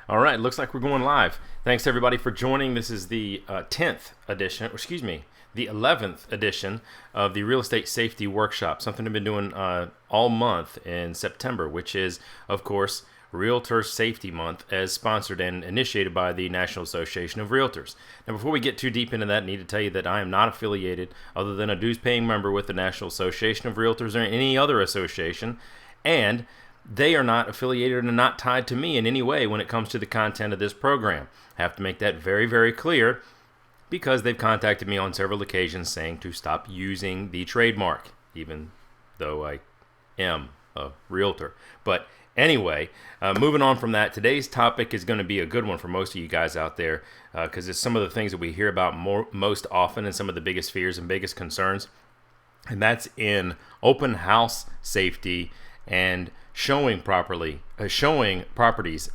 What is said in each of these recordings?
All right, looks like we're going live. Thanks everybody for joining. This is the 10th edition, or excuse me, the 11th edition of the Real Estate Safety Workshop, something I've been doing all month in September, which is, of course, Realtor Safety Month, as sponsored and initiated by the National Association of Realtors. Now, before we get too deep into that, I need to tell you that I am not affiliated, other than a dues-paying member, with the National Association of Realtors or any other association, and they are not affiliated and not tied to me in any way when it comes to the content of this program. I have to make that very, very clear because they've contacted me on several occasions saying to stop using the trademark, even though I am a realtor. But anyway, moving on from that, today's topic is going to be a good one for most of you guys out there because it's some of the things that we hear about most often and some of the biggest fears and biggest concerns. And that's in open house safety and showing properties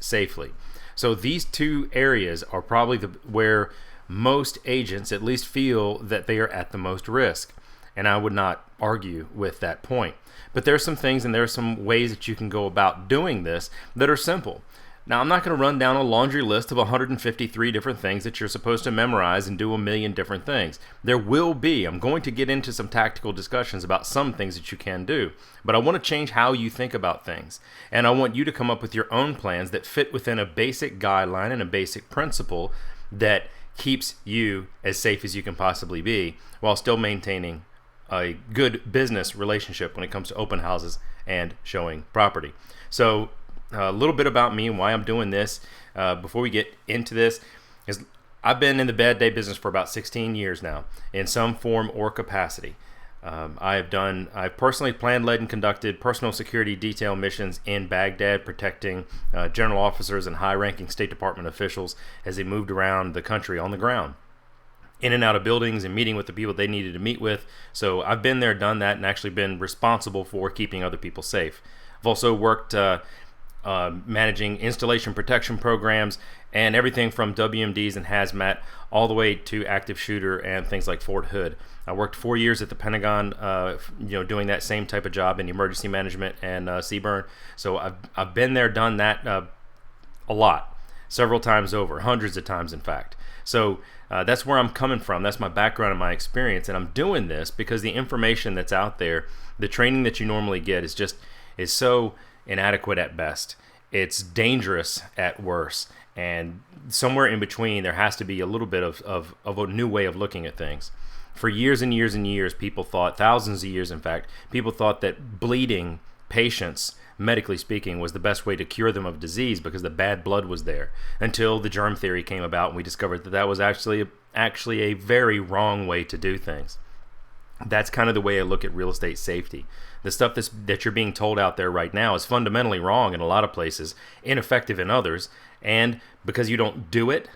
safely. So these two areas are probably where most agents at least feel that they are at the most risk. And I would not argue with that point. But there's some things and there's some ways that you can go about doing this that are simple. Now, I'm not going to run down a laundry list of 153 different things that you're supposed to memorize and do a million different things. I'm going to get into some tactical discussions about some things that you can do, but I want to change how you think about things. And I want you to come up with your own plans that fit within a basic guideline and a basic principle that keeps you as safe as you can possibly be while still maintaining a good business relationship when it comes to open houses and showing property. So a little bit about me and why I'm doing this before we get into this is I've been in the bad day business for about 16 years now in some form or capacity. I've personally planned, led, and conducted personal security detail missions in Baghdad, protecting general officers and high-ranking State Department officials as they moved around the country on the ground, in and out of buildings and meeting with the people they needed to meet with. So I've been there, done that, and actually been responsible for keeping other people safe. I've also worked managing installation protection programs and everything from WMDs and hazmat all the way to active shooter and things like Fort Hood. I worked 4 years at the Pentagon, doing that same type of job in emergency management and CBRN. So I've been there, done that a lot, several times over, hundreds of times in fact. So that's where I'm coming from. That's my background and my experience, and I'm doing this because the information that's out there, the training that you normally get is so inadequate at best. It's dangerous at worst, and somewhere in between there has to be a little bit of a new way of looking at things. For years and years and years, people thought, thousands of years in fact, people thought that bleeding patients, medically speaking, was the best way to cure them of disease because the bad blood was there, until the germ theory came about and we discovered that was actually a very wrong way to do things. That's kind of the way I look at real estate safety. The stuff that you're being told out there right now is fundamentally wrong in a lot of places, ineffective in others, and because you don't do it,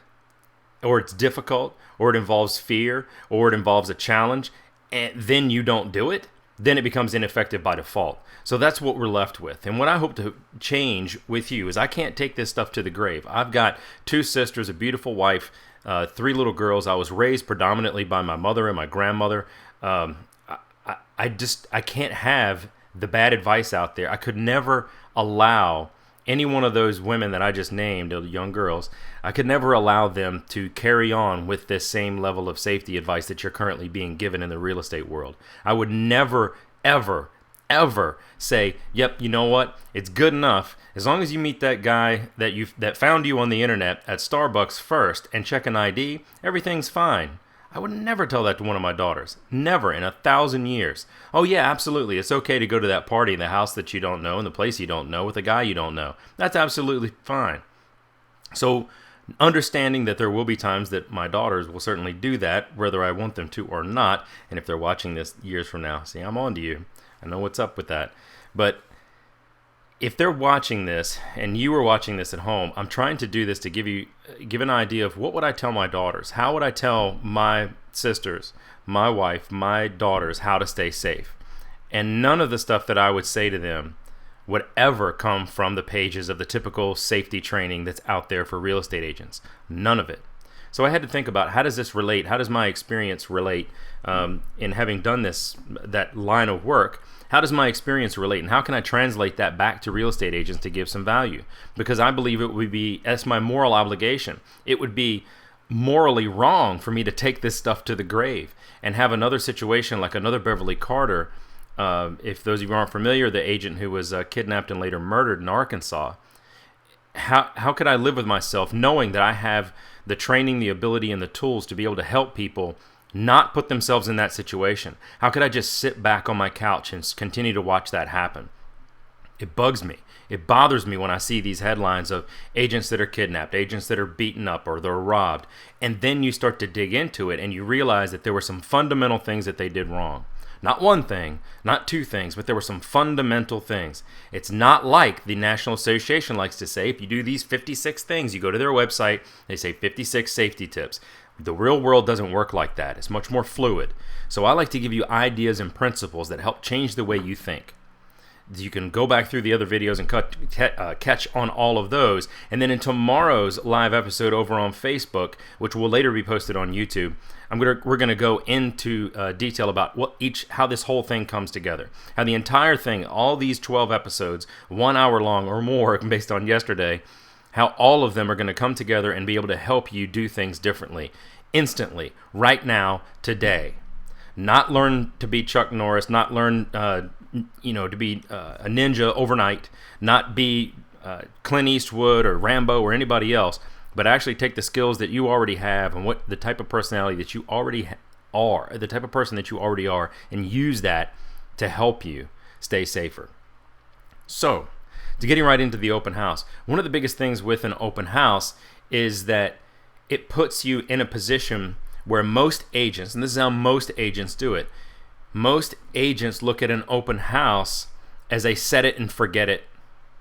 or it's difficult, or it involves fear, or it involves a challenge, and then you don't do it, then it becomes ineffective by default. So that's what we're left with. And what I hope to change with you is I can't take this stuff to the grave. I've got 2 sisters, a beautiful wife, 3 little girls. I was raised predominantly by my mother and my grandmother. I can't have the bad advice out there. I could never allow any one of those women that I just named, the young girls, I could never allow them to carry on with this same level of safety advice that you're currently being given in the real estate world. I would never, ever, ever say, yep, you know what? It's good enough. As long as you meet that guy that found you on the internet at Starbucks first and check an ID, everything's fine. I would never tell that to one of my daughters. Never in 1,000 years. Oh yeah, absolutely. It's okay to go to that party in the house that you don't know, in the place you don't know, with a guy you don't know. That's absolutely fine. So understanding that there will be times that my daughters will certainly do that, whether I want them to or not. And if they're watching this years from now, see, I'm on to you. I know what's up with that. But if they're watching this and you are watching this at home, I'm trying to do this to give an idea of what would I tell my daughters? How would I tell my sisters, my wife, my daughters how to stay safe? And none of the stuff that I would say to them would ever come from the pages of the typical safety training that's out there for real estate agents. None of it. So I had to think about, how does this relate? How does my experience relate in having done that line of work? How does my experience relate, and how can I translate that back to real estate agents to give some value? Because I believe it would be, that's my moral obligation. It would be morally wrong for me to take this stuff to the grave and have another situation like another Beverly Carter. If those of you aren't familiar, the agent who was kidnapped and later murdered in Arkansas. How could I live with myself knowing that I have the training, the ability, and the tools to be able to help people not put themselves in that situation? How could I just sit back on my couch and continue to watch that happen? It bugs me. It bothers me when I see these headlines of agents that are kidnapped, agents that are beaten up, or they're robbed. And then you start to dig into it and you realize that there were some fundamental things that they did wrong. Not one thing, not two things, but there were some fundamental things. It's not like the National Association likes to say, if you do these 56 things, you go to their website, they say 56 safety tips. The real world doesn't work like that. It's much more fluid. So I like to give you ideas and principles that help change the way you think. You can go back through the other videos and catch on all of those. And then in tomorrow's live episode over on Facebook, which will later be posted on YouTube, we're gonna go into detail about how this whole thing comes together. How the entire thing, all these 12 episodes, 1 hour long or more based on yesterday, how all of them are gonna come together and be able to help you do things differently, instantly, right now, today. Not learn to be Chuck Norris, not learn to be a ninja overnight, not be Clint Eastwood or Rambo or anybody else, but actually take the skills that you already have and what the type of personality that you already are, the type of person that you already are, and use that to help you stay safer. So, to getting right into the open house, one of the biggest things with an open house is that it puts you in a position where most agents, and this is how most agents do it, most agents look at an open house as a set it and forget it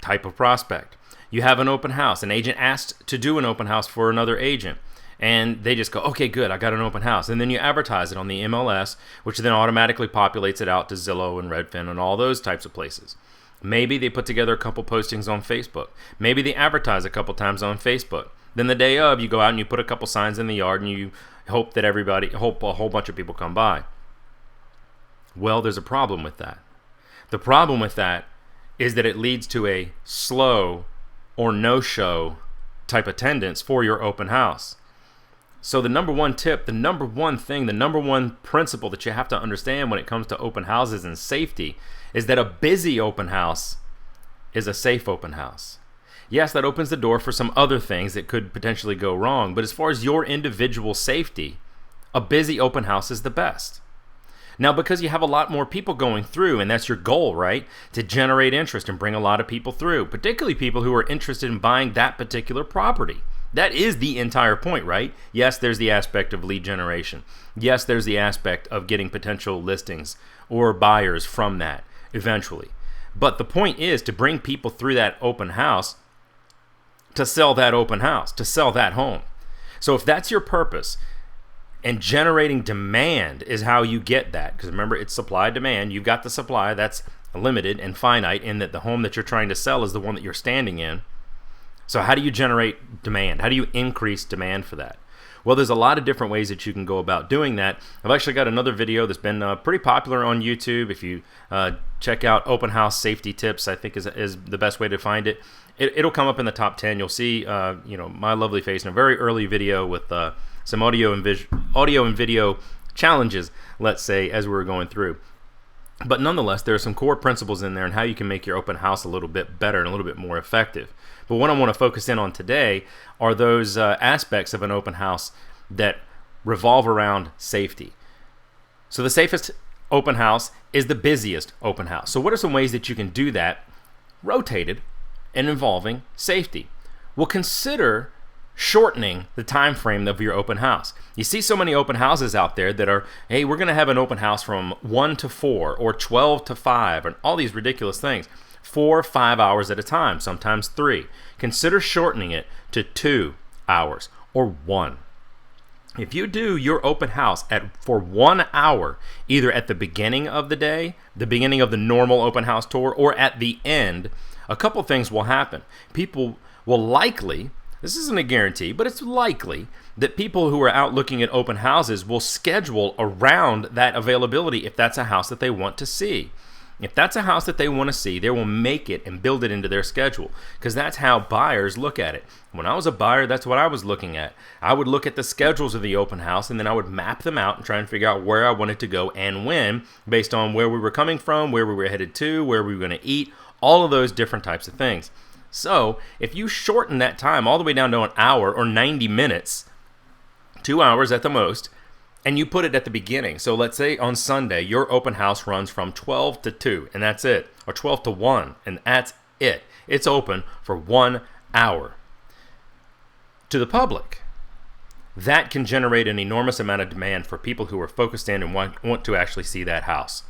type of prospect. You have an open house. An agent asked to do an open house for another agent, and they just go, okay, good, I got an open house. And then you advertise it on the MLS, which then automatically populates it out to Zillow and Redfin and all those types of places. Maybe they put together a couple postings on Facebook. Maybe they advertise a couple times on Facebook. Then the day of, you go out and you put a couple signs in the yard and you hope a whole bunch of people come by. Well, there's a problem with that. The problem with that is that it leads to a slow or no-show type attendance for your open house. So the number one tip, the number one thing, the number one principle that you have to understand when it comes to open houses and safety is that a busy open house is a safe open house. Yes, that opens the door for some other things that could potentially go wrong, but as far as your individual safety, a busy open house is the best. Now, because you have a lot more people going through, and that's your goal, right? To generate interest and bring a lot of people through, particularly people who are interested in buying that particular property. That is the entire point, right? Yes, there's the aspect of lead generation. Yes, there's the aspect of getting potential listings or buyers from that eventually. But the point is to bring people through that open house to sell that open house, to sell that home. So if that's your purpose, and generating demand is how you get that, because remember, it's supply demand. You've got the supply that's limited and finite in that the home that you're trying to sell is the one that you're standing in. So how do you generate demand? How do you increase demand for that? Well, there's a lot of different ways that you can go about doing that. I've actually got another video that's been pretty popular on YouTube. If you check out Open House Safety Tips, I think is the best way to find it. It'll come up in the top 10. You'll see my lovely face in a very early video with some audio and video challenges, let's say, as we were going through. But nonetheless, there are some core principles in there and how you can make your open house a little bit better and a little bit more effective. But what I want to focus in on today are those aspects of an open house that revolve around safety. So the safest open house is the busiest open house. So what are some ways that you can do that rotated and involving safety? Well, consider shortening the time frame of your open house. You see so many open houses out there that are, hey, we're going to have an open house from 1 to 4 or 12 to 5 and all these ridiculous things. 4 or 5 hours at a time, sometimes 3. Consider shortening it to 2 hours or 1. If you do your open house for 1 hour, either at the beginning of the day, the beginning of the normal open house tour, or at the end, a couple things will happen. People will likely This isn't a guarantee, but it's likely that people who are out looking at open houses will schedule around that availability if that's a house that they want to see. If that's a house that they want to see, they will make it and build it into their schedule, because that's how buyers look at it. When I was a buyer, that's what I was looking at. I would look at the schedules of the open house, and then I would map them out and try and figure out where I wanted to go and when, based on where we were coming from, where we were headed to, where we were going to eat, all of those different types of things. So if you shorten that time all the way down to an hour or 90 minutes, 2 hours at the most, and you put it at the beginning. So let's say on Sunday, your open house runs from 12 to 2, and that's it. Or 12 to 1, and that's it. It's open for 1 hour. To the public, that can generate an enormous amount of demand for people who are focused in and want to actually see that house.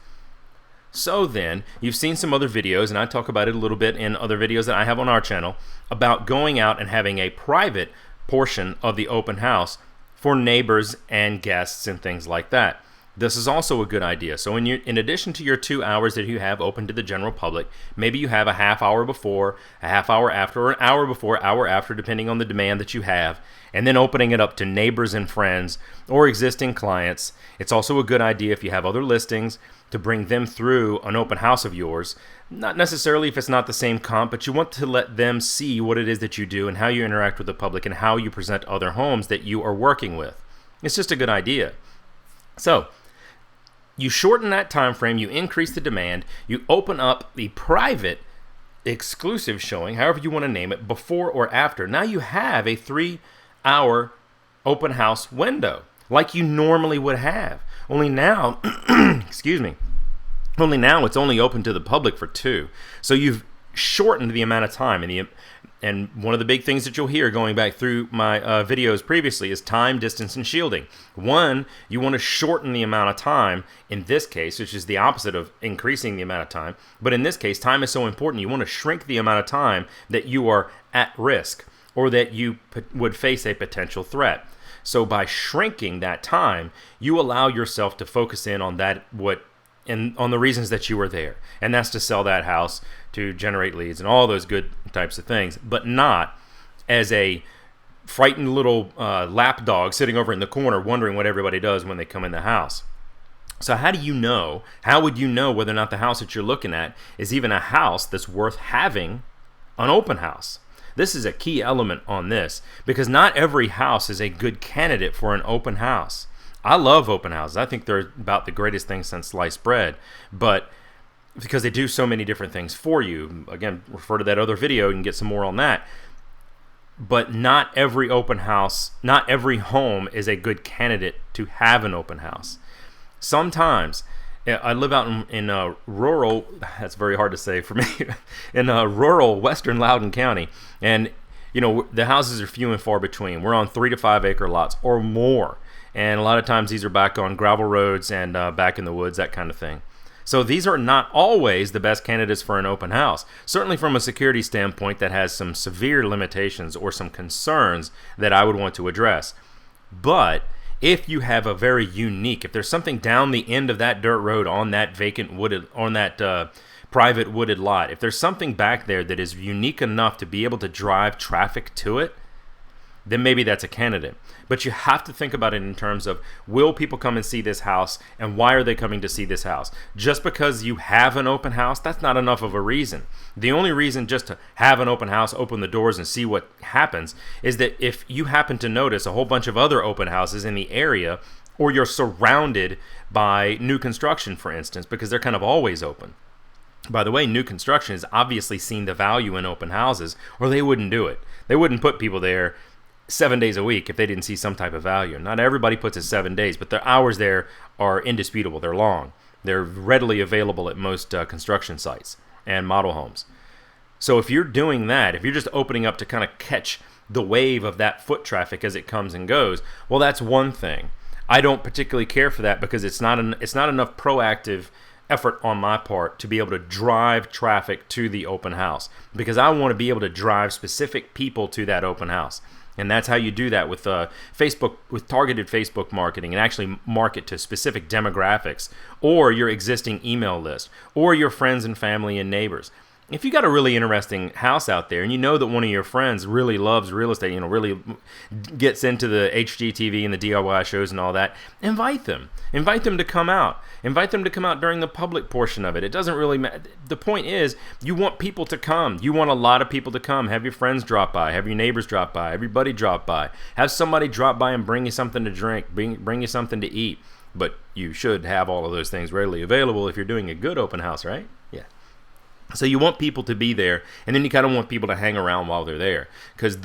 So then, you've seen some other videos, and I talk about it a little bit in other videos that I have on our channel, about going out and having a private portion of the open house for neighbors and guests and things like that. This is also a good idea. So in addition to your 2 hours that you have open to the general public, maybe you have a half hour before, a half hour after, or an hour before, hour after, depending on the demand that you have, and then opening it up to neighbors and friends or existing clients. It's also a good idea if you have other listings to bring them through an open house of yours. Not necessarily if it's not the same comp, but you want to let them see what it is that you do and how you interact with the public and how you present other homes that you are working with. It's just a good idea. So you shorten that time frame, you increase the demand, you open up the private exclusive showing, however you want to name it, before or after. Now you have a 3-hour open house window like you normally would have. Only now, only now it's only open to the public for 2. So you've shortened the amount of time. And one of the big things that you'll hear going back through my videos previously is time, distance, and shielding. One, you want to shorten the amount of time in this case, which is the opposite of increasing the amount of time. But in this case, time is so important. You want to shrink the amount of time that you are at risk or that you would face a potential threat. So by shrinking that time, you allow yourself to focus in on that, on the reasons that you were there. And that's to sell that house, to generate leads, and all those good types of things, but not as a frightened little lap dog sitting over in the corner wondering what everybody does when they come in the house. So how would you know whether or not the house that you're looking at is even a house that's worth having an open house? This is a key element on this, because not every house is a good candidate for an open house. I love open houses. I think they're about the greatest thing since sliced bread, but because they do so many different things for you. Again, refer to that other video and get some more on that. But not every open house, not every home is a good candidate to have an open house. Sometimes, I live out in rural, that's very hard to say for me, in rural western Loudoun County. And, the houses are few and far between. We're on 3 to 5 acre lots or more. And a lot of times these are back on gravel roads and back in the woods, that kind of thing. So these are not always the best candidates for an open house. Certainly from a security standpoint, that has some severe limitations or some concerns that I would want to address. But if you have a very unique, if there's something down the end of that dirt road on that private wooded lot, if there's something back there that is unique enough to be able to drive traffic to it, then maybe that's a candidate. But you have to think about it in terms of, will people come and see this house, and why are they coming to see this house? Just because you have an open house, that's not enough of a reason. The only reason just to have an open house, open the doors and see what happens, is that if you happen to notice a whole bunch of other open houses in the area, or you're surrounded by new construction, for instance, because they're kind of always open. By the way, new construction has obviously seen the value in open houses, or they wouldn't do it. They wouldn't put people there 7 days a week if they didn't see some type of value. Not everybody puts it 7 days, but their hours there are indisputable. They're long. They're readily available at most construction sites and model homes. So if you're doing that, if you're just opening up to kind of catch the wave of that foot traffic as it comes and goes, well, that's one thing. I don't particularly care for that because it's not enough proactive effort on my part to be able to drive traffic to the open house, because I want to be able to drive specific people to that open house. And that's how you do that with Facebook, with targeted Facebook marketing, and actually market to specific demographics or your existing email list or your friends and family and neighbors. if you got a really interesting house out there and you know that one of your friends really loves real estate, really gets into the HGTV and the DIY shows and all that, invite them. Invite them to come out. Invite them to come out during the public portion of it. It doesn't really matter. The point is, you want people to come. You want a lot of people to come. Have your friends drop by. Have your neighbors drop by. Everybody drop by. Have somebody drop by and bring you something to drink. Bring you something to eat. But you should have all of those things readily available if you're doing a good open house, right? Yeah. So you want people to be there, and then you kind of want people to hang around while they're there. Because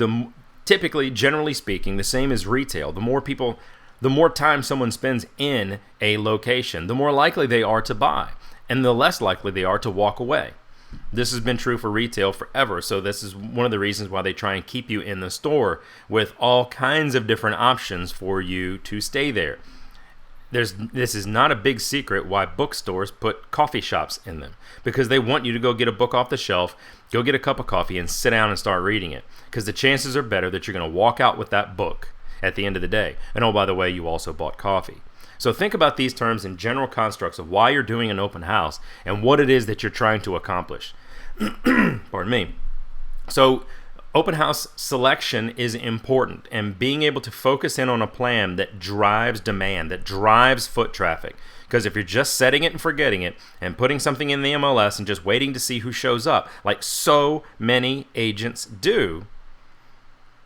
typically, generally speaking, the same as retail. The more time someone spends in a location, the more likely they are to buy, and the less likely they are to walk away. This has been true for retail forever, so this is one of the reasons why they try and keep you in the store with all kinds of different options for you to stay there. This is not a big secret why bookstores put coffee shops in them, because they want you to go get a book off the shelf, go get a cup of coffee, and sit down and start reading it, because the chances are better that you're going to walk out with that book at the end of the day. And oh, by the way, you also bought coffee. So think about these terms in general constructs of why you're doing an open house and what it is that you're trying to accomplish. Pardon me. So open house selection is important, and being able to focus in on a plan that drives demand, that drives foot traffic. Because if you're just setting it and forgetting it and putting something in the MLS and just waiting to see who shows up, like so many agents do,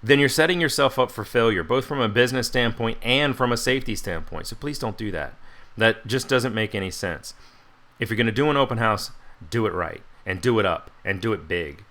then you're setting yourself up for failure, both from a business standpoint and from a safety standpoint. So please don't do that. That just doesn't make any sense. If you're going to do an open house, do it right, and do it up, and do it big.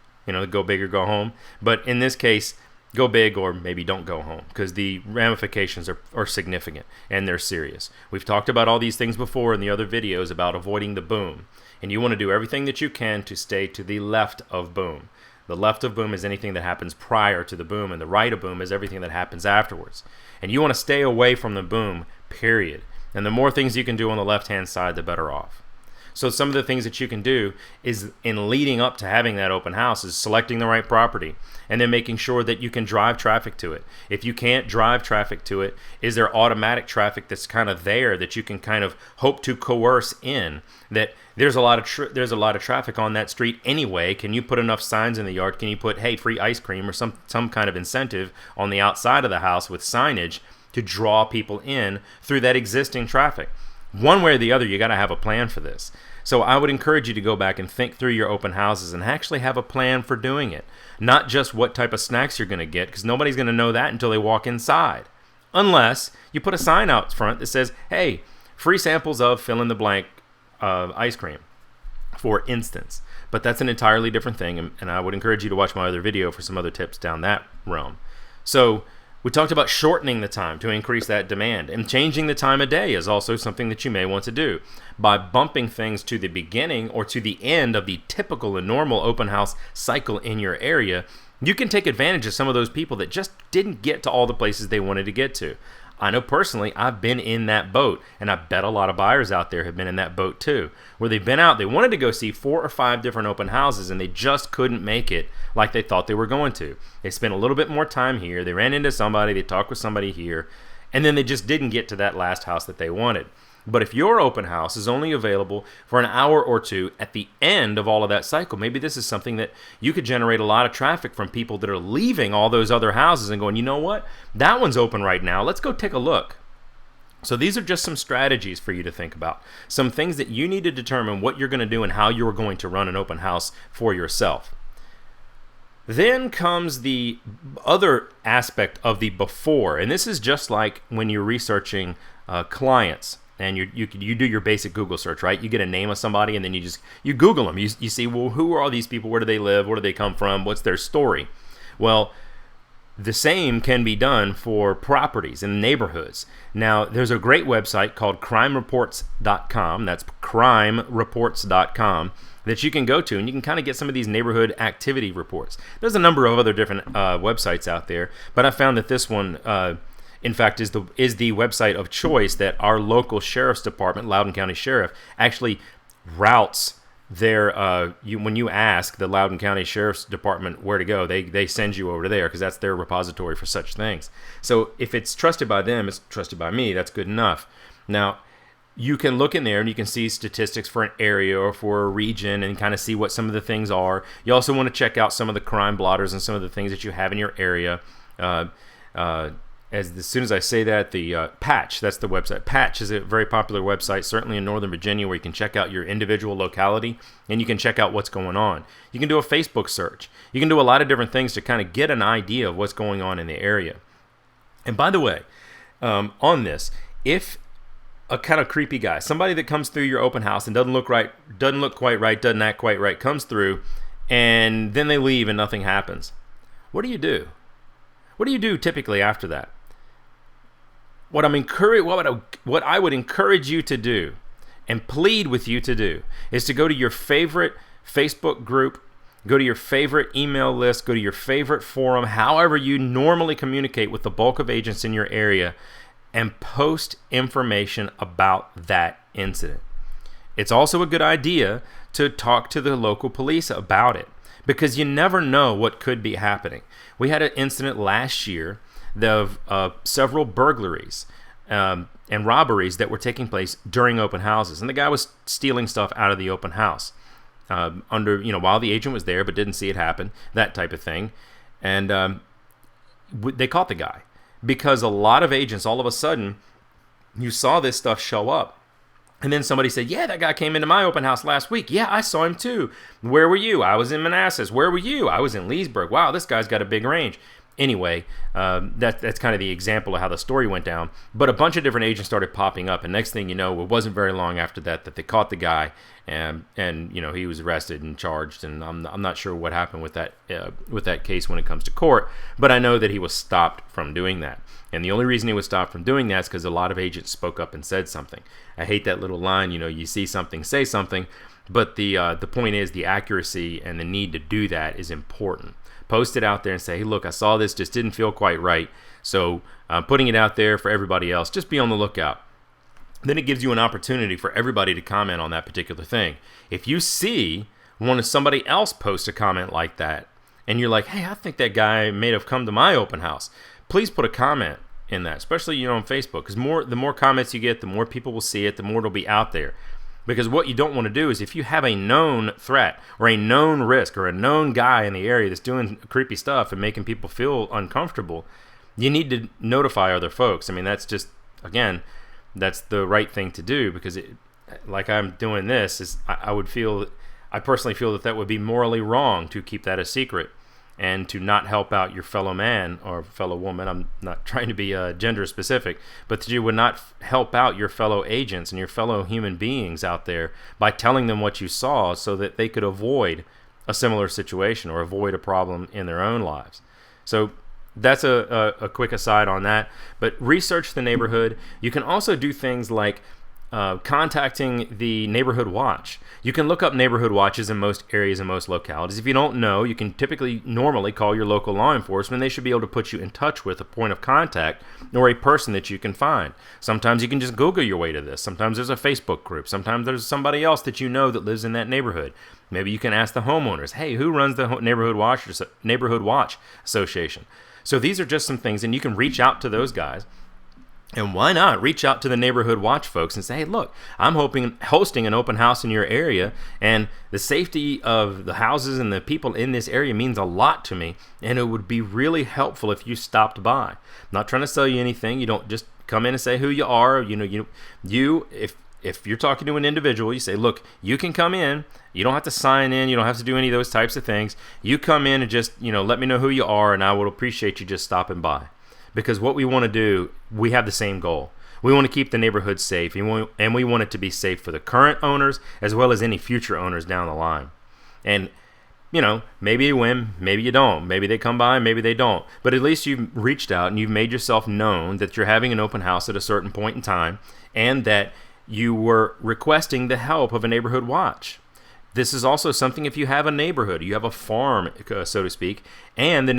Go big or go home. But in this case, go big or maybe don't go home, because the ramifications are significant and they're serious. We've talked about all these things before in the other videos about avoiding the boom. And you want to do everything that you can to stay to the left of boom. The left of boom is anything that happens prior to the boom, and the right of boom is everything that happens afterwards. And you want to stay away from the boom, period. And the more things you can do on the left-hand side, the better off. So some of the things that you can do is, in leading up to having that open house, is selecting the right property and then making sure that you can drive traffic to it. If you can't drive traffic to it, is there automatic traffic that's kind of there that you can kind of hope to coerce in? That there's a lot of traffic on that street anyway. Can you put enough signs in the yard? Can you put, hey, free ice cream or some kind of incentive on the outside of the house with signage to draw people in through that existing traffic? One way or the other, you got to have a plan for this. So I would encourage you to go back and think through your open houses and actually have a plan for doing it. Not just what type of snacks you're going to get, because nobody's going to know that until they walk inside. Unless you put a sign out front that says, hey, free samples of fill in the blank ice cream, for instance. But that's an entirely different thing, and I would encourage you to watch my other video for some other tips down that realm. So we talked about shortening the time to increase that demand, and changing the time of day is also something that you may want to do. By bumping things to the beginning or to the end of the typical and normal open house cycle in your area, you can take advantage of some of those people that just didn't get to all the places they wanted to get to. I know personally, I've been in that boat, and I bet a lot of buyers out there have been in that boat too, where they've been out, they wanted to go see 4 or 5 different open houses, and they just couldn't make it like they thought they were going to. They spent a little bit more time here, they ran into somebody, they talked with somebody here, and then they just didn't get to that last house that they wanted. But if your open house is only available for an hour or two at the end of all of that cycle, maybe this is something that you could generate a lot of traffic from people that are leaving all those other houses and going, you know what, that one's open right now, let's go take a look. So these are just some strategies for you to think about. Some things that you need to determine what you're going to do and how you're going to run an open house for yourself. Then comes the other aspect of the before, and this is just like when you're researching clients. And you do your basic Google search, right? You get a name of somebody, and then you Google them. You see, well, who are all these people? Where do they live? Where do they come from? What's their story? Well, the same can be done for properties and neighborhoods. Now, there's a great website called crimereports.com. That's crimereports.com that you can go to, and you can kind of get some of these neighborhood activity reports. There's a number of other different websites out there, but I found that this one in fact, is the website of choice that our local sheriff's department, Loudoun County Sheriff, actually routes their. When you ask the Loudoun County Sheriff's Department where to go, they send you over to there, because that's their repository for such things. So if it's trusted by them, it's trusted by me. That's good enough. Now, you can look in there and you can see statistics for an area or for a region and kind of see what some of the things are. You also want to check out some of the crime blotters and some of the things that you have in your area. As soon as I say that, the Patch, that's the website. Patch is a very popular website, certainly in Northern Virginia, where you can check out your individual locality and you can check out what's going on. You can do a Facebook search. You can do a lot of different things to kind of get an idea of what's going on in the area. And by the way, on this, if a kind of creepy guy, somebody that comes through your open house and doesn't look quite right, doesn't act quite right, comes through, and then they leave and nothing happens, what do you do? What do you do typically after that? What I would encourage you to do and plead with you to do is to go to your favorite Facebook group, go to your favorite email list, go to your favorite forum, however you normally communicate with the bulk of agents in your area, and post information about that incident. It's also a good idea to talk to the local police about it, because you never know what could be happening. We had an incident last year of several burglaries and robberies that were taking place during open houses, and the guy was stealing stuff out of the open house while the agent was there but didn't see it happen, that type of thing. And they caught the guy, because a lot of agents, all of a sudden, you saw this stuff show up. And then somebody said, yeah, that guy came into my open house last week. Yeah, I saw him too. Where were you? I was in Manassas. Where were you? I was in Leesburg. Wow, this guy's got a big range. Anyway, that's kind of the example of how the story went down. But a bunch of different agents started popping up, and next thing you know, it wasn't very long after that they caught the guy, and he was arrested and charged. And I'm not sure what happened with that case when it comes to court, but I know that he was stopped from doing that. And the only reason he was stopped from doing that is because a lot of agents spoke up and said something. I hate that little line, you see something, say something. But the point is, the accuracy and the need to do that is important. Post it out there and say, hey, look, I saw this, just didn't feel quite right. So putting it out there for everybody else, just be on the lookout. Then it gives you an opportunity for everybody to comment on that particular thing. If you see somebody else post a comment like that, and you're like, hey, I think that guy may have come to my open house, please put a comment in that, especially on Facebook, because the more comments you get, the more people will see it, the more it'll be out there. Because what you don't want to do is, if you have a known threat or a known risk or a known guy in the area that's doing creepy stuff and making people feel uncomfortable, you need to notify other folks. I mean, that's just, again, that's the right thing to do, because like I'm doing this, I personally feel that would be morally wrong to keep that a secret and to not help out your fellow man or fellow woman. I'm not trying to be gender specific, but that you would not help out your fellow agents and your fellow human beings out there by telling them what you saw, so that they could avoid a similar situation or avoid a problem in their own lives. So that's a quick aside on that. But research the neighborhood. You can also do things like contacting the neighborhood watch. You can look up neighborhood watches in most areas and most localities. If you don't know, you can normally call your local law enforcement. They should be able to put you in touch with a point of contact or a person that you can find. Sometimes you can just Google your way to this. Sometimes there's a Facebook group. Sometimes there's somebody else that you know that lives in that neighborhood. Maybe you can ask the homeowners, hey, who runs the neighborhood watch association? So these are just some things, and you can reach out to those guys. And why not reach out to the neighborhood watch folks and say, hey, look, I'm hosting an open house in your area, and the safety of the houses and the people in this area means a lot to me, and it would be really helpful if you stopped by. I'm not trying to sell you anything. You don't just come in and say who you are. If you're talking to an individual, you say, look, you can come in. You don't have to sign in. You don't have to do any of those types of things. You come in and just, let me know who you are, and I would appreciate you just stopping by. Because what we want to do, we have the same goal. We want to keep the neighborhood safe, and we want it to be safe for the current owners as well as any future owners down the line. And, maybe you win, maybe you don't. Maybe they come by, maybe they don't. But at least you've reached out and you've made yourself known that you're having an open house at a certain point in time, and that you were requesting the help of a neighborhood watch. This is also something if you have a neighborhood, you have a farm, so to speak, and there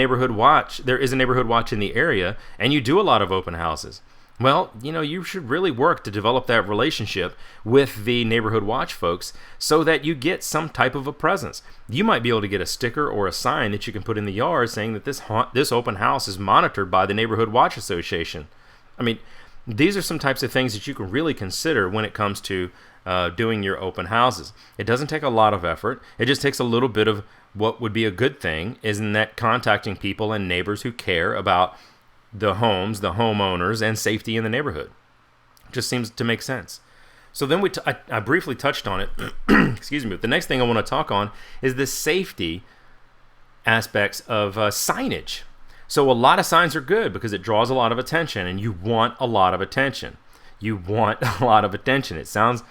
is a neighborhood watch in the area, and you do a lot of open houses. Well, you should really work to develop that relationship with the neighborhood watch folks so that you get some type of a presence. You might be able to get a sticker or a sign that you can put in the yard saying that this open house is monitored by the Neighborhood Watch Association. I mean, these are some types of things that you can really consider when it comes to doing your open houses. It doesn't take a lot of effort. It just takes a little bit of what would be a good thing, isn't that contacting people and neighbors who care about the homes, the homeowners, and safety in the neighborhood. Just seems to make sense. So then I briefly touched on it. Excuse me. But the next thing I want to talk on is the safety aspects of signage. So a lot of signs are good because it draws a lot of attention, and you want a lot of attention. You want a lot of attention. It sounds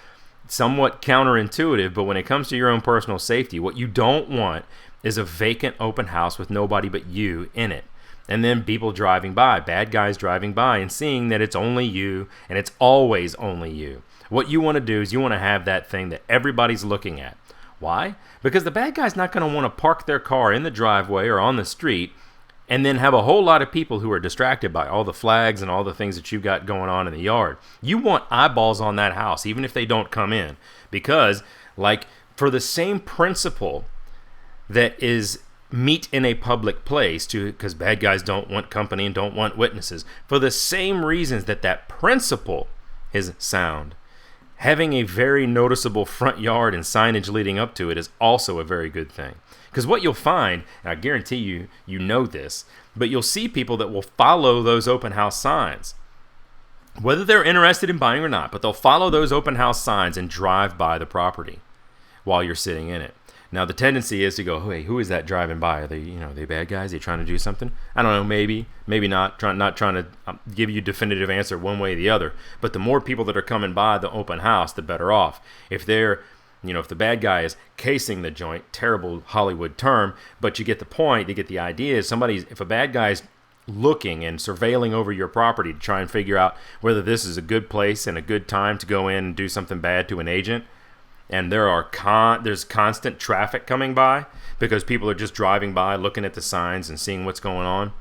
somewhat counterintuitive, but when it comes to your own personal safety, what you don't want is a vacant open house with nobody but you in it. And then people driving by, bad guys driving by and seeing that it's only you and it's always only you. What you want to do is you want to have that thing that everybody's looking at. Why? Because the bad guy's not going to want to park their car in the driveway or on the street and then have a whole lot of people who are distracted by all the flags and all the things that you've got going on in the yard. You want eyeballs on that house, even if they don't come in. Because, like, for the same principle that is meet in a public place, because bad guys don't want company and don't want witnesses, for the same reasons that principle is sound, having a very noticeable front yard and signage leading up to it is also a very good thing. Because what you'll find, and I guarantee you know this, but you'll see people that will follow those open house signs, whether they're interested in buying or not, but they'll follow those open house signs and drive by the property while you're sitting in it. Now, the tendency is to go, hey, who is that driving by? Are they bad guys? Are they trying to do something? I don't know, maybe not. Not trying to give you a definitive answer one way or the other. But the more people that are coming by the open house, the better off. If if the bad guy is casing the joint, terrible Hollywood term, but you get the point, you get the idea. If a bad guy's looking and surveilling over your property to try and figure out whether this is a good place and a good time to go in and do something bad to an agent, and there's constant traffic coming by because people are just driving by, looking at the signs and seeing what's going on,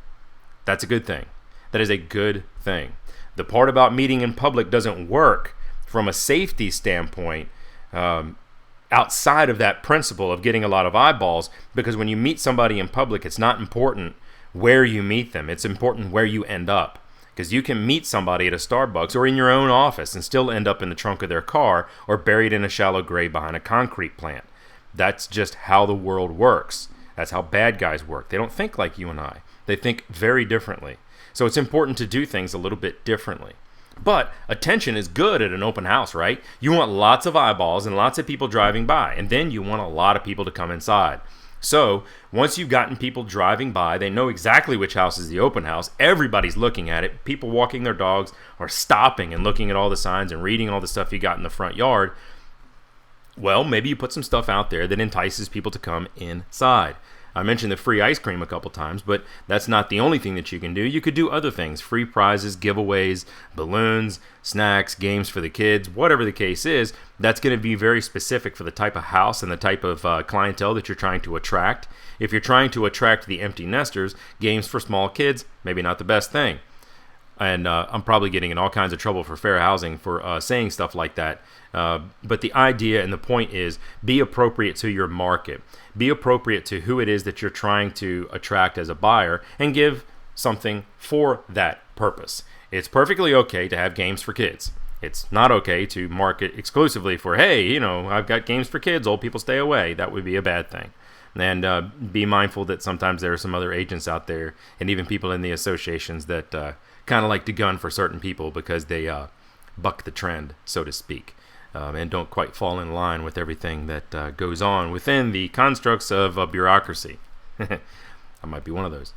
that's a good thing. That is a good thing. The part about meeting in public doesn't work from a safety standpoint outside of that principle of getting a lot of eyeballs, because when you meet somebody in public, it's not important where you meet them. It's important where you end up. Because you can meet somebody at a Starbucks or in your own office and still end up in the trunk of their car or buried in a shallow grave behind a concrete plant. That's just how the world works. That's how bad guys work. They don't think like you and I. They think very differently. So it's important to do things a little bit differently. But attention is good at an open house, right? You want lots of eyeballs and lots of people driving by, and then you want a lot of people to come inside. So once you've gotten people driving by, they know exactly which house is the open house. Everybody's looking at it. People walking their dogs are stopping and looking at all the signs and reading all the stuff you got in the front yard. Well, maybe you put some stuff out there that entices people to come inside. I mentioned the free ice cream a couple times, but that's not the only thing that you can do. You could do other things: free prizes, giveaways, balloons, snacks, games for the kids, whatever the case is. That's going to be very specific for the type of house and the type of clientele that you're trying to attract. If you're trying to attract the empty nesters, games for small kids, maybe not the best thing. And I'm probably getting in all kinds of trouble for fair housing for saying stuff like that. But the idea and the point is, be appropriate to your market. Be appropriate to who it is that you're trying to attract as a buyer, and give something for that purpose. It's perfectly okay to have games for kids. It's not okay to market exclusively for, hey, I've got games for kids, old people stay away. That would be a bad thing. And be mindful that sometimes there are some other agents out there and even people in the associations that kind of like to gun for certain people because they buck the trend, so to speak. And don't quite fall in line with everything that goes on within the constructs of bureaucracy. I might be one of those.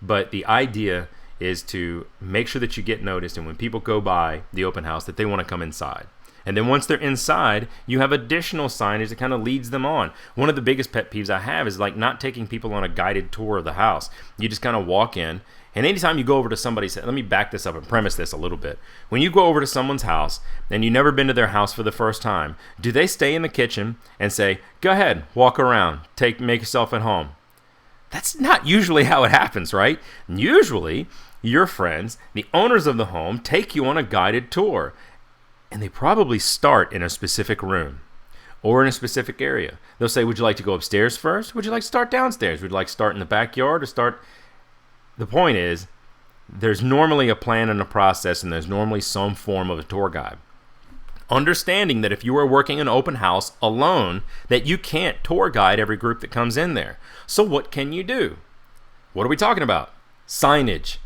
But the idea is to make sure that you get noticed, and when people go by the open house, that they want to come inside. And then once they're inside, you have additional signage that kind of leads them on. One of the biggest pet peeves I have is like not taking people on a guided tour of the house. You just kind of walk in, and anytime you go over to somebody's, let me back this up and premise this a little bit. When you go over to someone's house and you've never been to their house for the first time, do they stay in the kitchen and say, go ahead, walk around, make yourself at home? That's not usually how it happens, right? Usually, your friends, the owners of the home, take you on a guided tour. And they probably start in a specific room or in a specific area. They'll say, would you like to go upstairs first? Would you like to start downstairs? Would you like to start in the backyard or start... The point is, there's normally a plan and a process, and there's normally some form of a tour guide. Understanding that if you are working an open house alone, that you can't tour guide every group that comes in there. So what can you do? What are we talking about? Signage.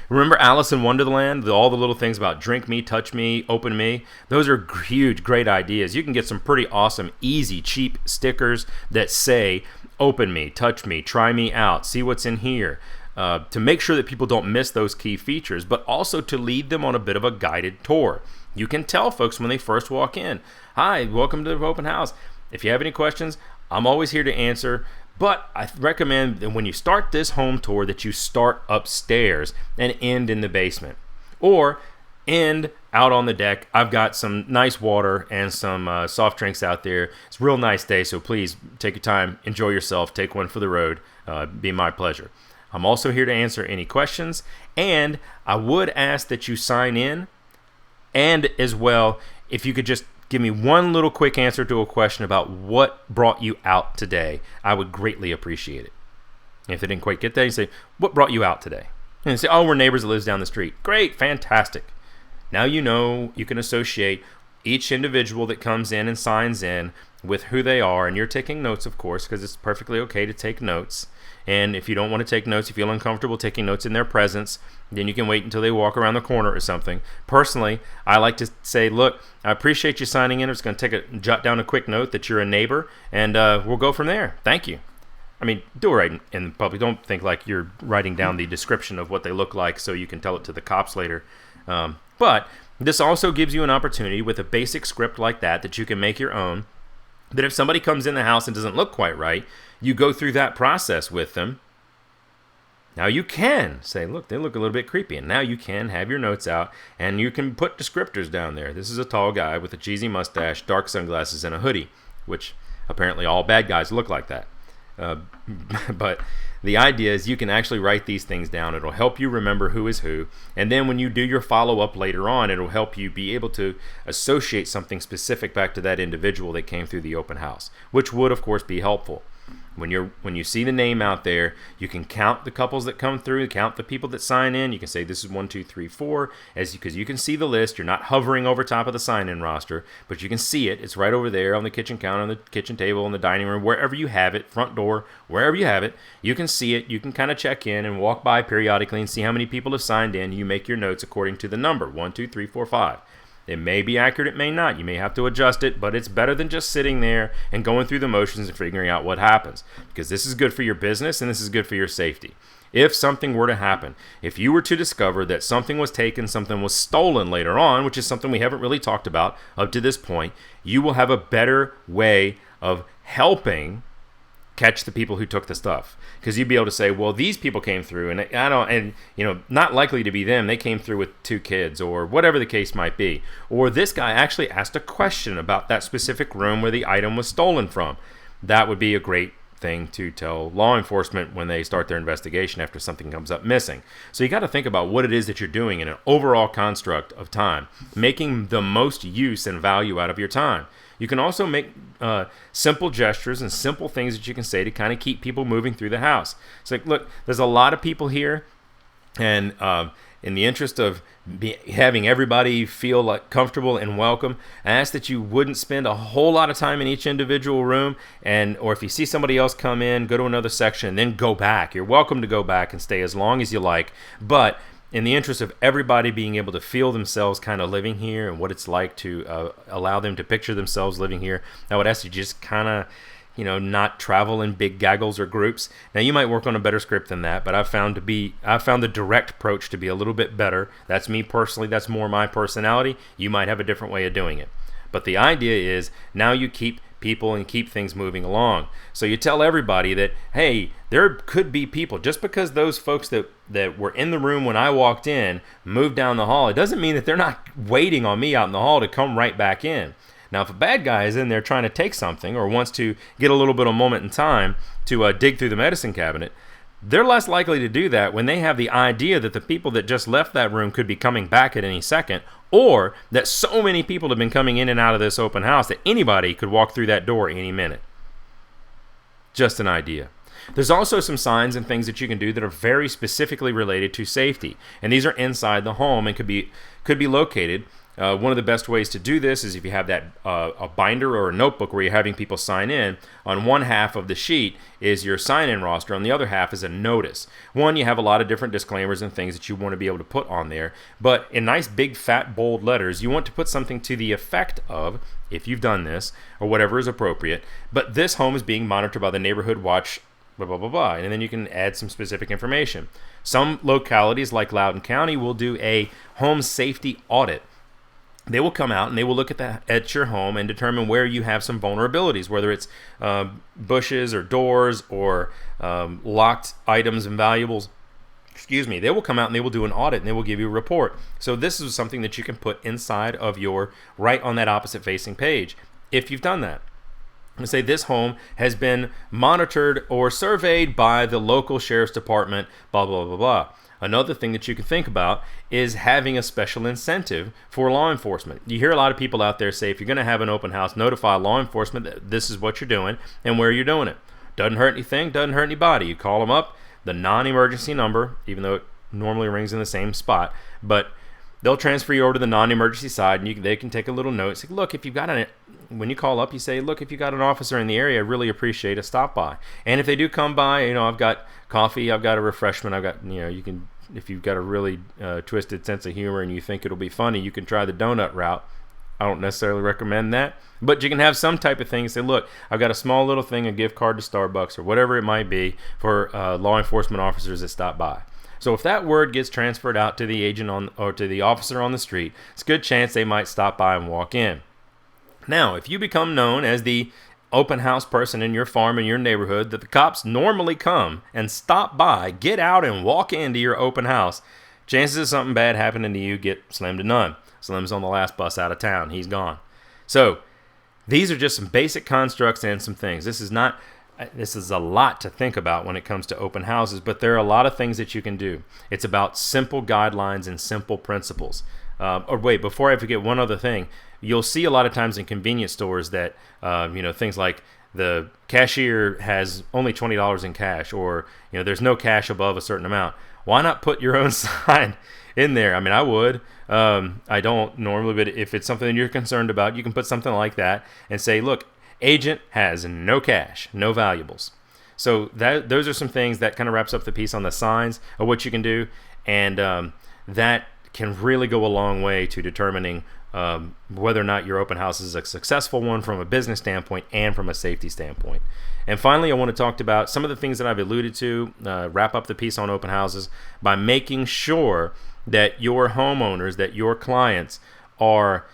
Remember Alice in Wonderland? All the little things about drink me, touch me, open me. Those are huge, great ideas. You can get some pretty awesome, easy, cheap stickers that say, open me, touch me, try me out, see what's in here. To make sure that people don't miss those key features, but also to lead them on a bit of a guided tour. You can tell folks when they first walk in, hi, welcome to the open house. If you have any questions, I'm always here to answer. But I recommend that when you start this home tour that you start upstairs and end in the basement. Or end out on the deck. I've got some nice water and some soft drinks out there. It's a real nice day, so please take your time, enjoy yourself, take one for the road. Be my pleasure. I'm also here to answer any questions, and I would ask that you sign in, and as well, if you could just give me one little quick answer to a question about what brought you out today, I would greatly appreciate it. If they didn't quite get that, you say, what brought you out today? And you say, oh, we're neighbors that lives down the street. Great, fantastic. Now you know you can associate each individual that comes in and signs in with who they are, and you're taking notes, of course, because it's perfectly okay to take notes. And if you don't want to take notes, you feel uncomfortable taking notes in their presence, then you can wait until they walk around the corner or something. Personally, I like to say, look, I appreciate you signing in. I'm just going to jot down a quick note that you're a neighbor, and we'll go from there. Thank you. I mean, do it right in public. Don't think like you're writing down the description of what they look like so you can tell it to the cops later. But this also gives you an opportunity with a basic script like that you can make your own, that if somebody comes in the house and doesn't look quite right, you go through that process with them. Now you can say, look, they look a little bit creepy. And now you can have your notes out and you can put descriptors down there. This is a tall guy with a cheesy mustache, dark sunglasses, and a hoodie, which apparently all bad guys look like that. But the idea is you can actually write these things down. It'll help you remember who is who. And then when you do your follow-up later on, it'll help you be able to associate something specific back to that individual that came through the open house, which would, of course, be helpful. When you see the name out there, you can count the couples that come through, count the people that sign in. You can say this is 1, 2, 3, 4, because you can see the list. You're not hovering over top of the sign-in roster, but you can see it. It's right over there on the kitchen counter, on the kitchen table, in the dining room, wherever you have it, front door, wherever you have it. You can see it. You can kind of check in and walk by periodically and see how many people have signed in. You make your notes according to the number, 1, 2, 3, 4, 5. It may be accurate, it may not. You may have to adjust it, but it's better than just sitting there and going through the motions and figuring out what happens, because this is good for your business and this is good for your safety. If something were to happen, if you were to discover that something was taken, something was stolen later on, which is something we haven't really talked about up to this point, you will have a better way of helping catch the people who took the stuff, because you'd be able to say, well, these people came through and not likely to be them. They came through with 2 kids or whatever the case might be. Or this guy actually asked a question about that specific room where the item was stolen from. That would be a great thing to tell law enforcement when they start their investigation after something comes up missing. So you got to think about what it is that you're doing in an overall construct of time, making the most use and value out of your time. You can also make simple gestures and simple things that you can say to kind of keep people moving through the house. It's like, look, there's a lot of people here, and in the interest of having everybody feel like comfortable and welcome, I ask that you wouldn't spend a whole lot of time in each individual room, or if you see somebody else come in, go to another section, and then go back. You're welcome to go back and stay as long as you like, but in the interest of everybody being able to feel themselves kind of living here and what it's like to allow them to picture themselves living here, I would ask you just kind of, not travel in big gaggles or groups. Now, you might work on a better script than that, but I've found the direct approach to be a little bit better. That's me personally. That's more my personality. You might have a different way of doing it. But the idea is now you keep people and keep things moving along. So you tell everybody that, hey, there could be people, just because those folks that were in the room when I walked in moved down the hall, it doesn't mean that they're not waiting on me out in the hall to come right back in. Now, if a bad guy is in there trying to take something or wants to get a little bit of moment in time to dig through the medicine cabinet, they're less likely to do that when they have the idea that the people that just left that room could be coming back at any second, or that so many people have been coming in and out of this open house that anybody could walk through that door any minute. Just an idea. There's also some signs and things that you can do that are very specifically related to safety, and these are inside the home and could be located. One of the best ways to do this is if you have that a binder or a notebook where you're having people sign in. On one half of the sheet is your sign-in roster. On the other half is a notice. One, you have a lot of different disclaimers and things that you want to be able to put on there. But in nice big fat bold letters, you want to put something to the effect of, if you've done this, or whatever is appropriate, but this home is being monitored by the neighborhood watch, blah, blah, blah, blah. And then you can add some specific information. Some localities like Loudoun County will do a home safety audit. They will come out and they will look at your home and determine where you have some vulnerabilities, whether it's bushes or doors or locked items and valuables. They will come out and they will do an audit and they will give you a report. So this is something that you can put inside of right on that opposite facing page if you've done that. And say this home has been monitored or surveyed by the local sheriff's department, blah, blah, blah, blah. Another thing that you can think about is having a special incentive for law enforcement. You hear a lot of people out there say, if you're going to have an open house, notify law enforcement that this is what you're doing and where you're doing it. Doesn't hurt anything, doesn't hurt anybody. You call them up, the non-emergency number, even though it normally rings in the same spot, but they'll transfer you over to the non-emergency side, and they can take a little note. Say, look, if you've got when you call up, you say, look, if you got an officer in the area, I really appreciate a stop by. And if they do come by, I've got coffee, I've got a refreshment, I've got, you can, if you've got a really twisted sense of humor and you think it'll be funny, you can try the donut route. I don't necessarily recommend that, but you can have some type of thing. Say, look, I've got a small little thing, a gift card to Starbucks or whatever it might be for law enforcement officers that stop by. So if that word gets transferred out to the agent or to the officer on the street, it's a good chance they might stop by and walk in. Now, if you become known as the open house person in your farm, in your neighborhood, that the cops normally come and stop by, get out and walk into your open house, chances of something bad happening to you get slim to none. Slim's on the last bus out of town. He's gone. So these are just some basic constructs and some things. This is a lot to think about when it comes to open houses, but there are a lot of things that you can do. It's about simple guidelines and simple principles. Before I forget one other thing, you'll see a lot of times in convenience stores that, things like the cashier has only $20 in cash, or, there's no cash above a certain amount. Why not put your own sign in there? I mean, I would. I don't normally, but if it's something that you're concerned about, you can put something like that and say, look, agent has no cash, no valuables. So those are some things that kind of wraps up the piece on the signs of what you can do, and that can really go a long way to determining whether or not your open house is a successful one from a business standpoint and from a safety standpoint. And finally, I want to talk about some of the things that I've alluded to, wrap up the piece on open houses by making sure that your homeowners, that your clients are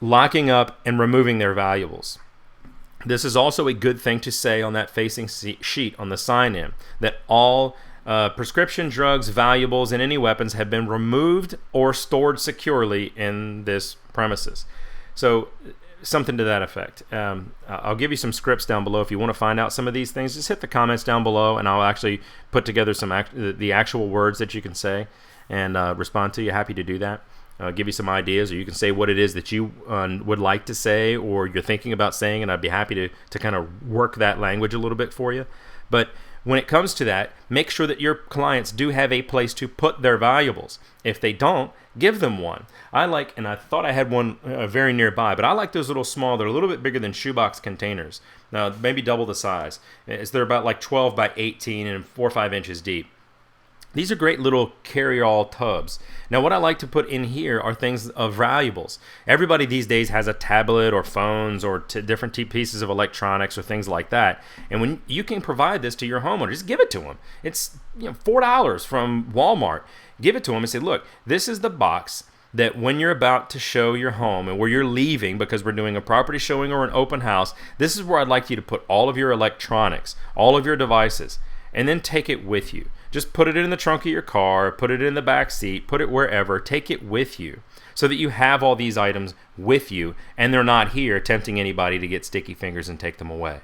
locking up and removing their valuables. This is also a good thing to say on that facing sheet on the sign-in, that all prescription drugs, valuables, and any weapons have been removed or stored securely in this premises. So something to that effect. I'll give you some scripts down below if you want to find out some of these things. Just hit the comments down below, and I'll actually put together the actual words that you can say and respond to you. Happy to do that. Give you some ideas, or you can say what it is that you would like to say or you're thinking about saying, and I'd be happy to kind of work that language a little bit for you. But when it comes to that, make sure that your clients do have a place to put their valuables. If they don't, give them one. And I thought I had one very nearby, but I like those little small, they're a little bit bigger than shoebox containers. Now, maybe double the size. They're about like 12 by 18 and 4 or 5 inches deep. These are great little carry-all tubs. Now, what I like to put in here are things of valuables. Everybody these days has a tablet or phones or different pieces of electronics or things like that. And when you can provide this to your homeowner, just give it to them. It's $4 from Walmart. Give it to them and say, look, this is the box that when you're about to show your home and where you're leaving because we're doing a property showing or an open house, this is where I'd like you to put all of your electronics, all of your devices, and then take it with you. Just put it in the trunk of your car, put it in the back seat, put it wherever, take it with you so that you have all these items with you and they're not here tempting anybody to get sticky fingers and take them away.